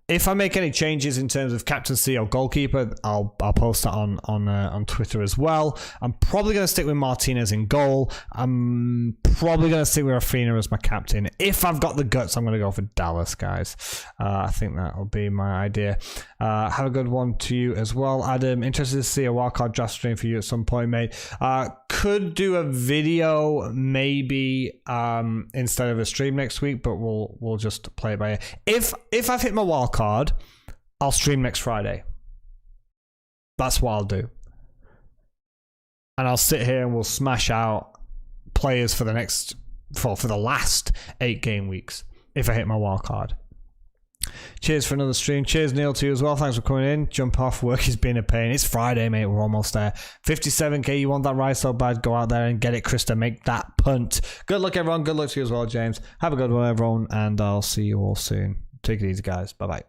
if I make any changes in terms of captaincy or goalkeeper, I'll post that on Twitter as well. I'm probably going to stick with Martinez in goal. I'm probably going to stick with Rafinha as my captain. If I've got the guts, I'm going to go for Dallas, guys. I think that'll be my idea. Have a good one to you as well, Adam. Interested to see a wildcard draft stream for you at some point, mate. Could do a video maybe instead of a stream next week, but we'll just play it by ear. If I've hit my wildcard, I'll stream next Friday. That's what I'll do. And I'll sit here and we'll smash out players for the next for the last 8 game weeks if I hit my wildcard. Cheers for another stream. Cheers, Neil, to you as well. Thanks for coming in. Jump off. Work has been a pain. It's Friday, mate. We're almost there. 57k. You want that right so bad? Go out there and get it, Krista. Make that punt. Good luck, everyone. Good luck to you as well, James. Have a good one, everyone. And I'll see you all soon. Take it easy, guys. Bye-bye.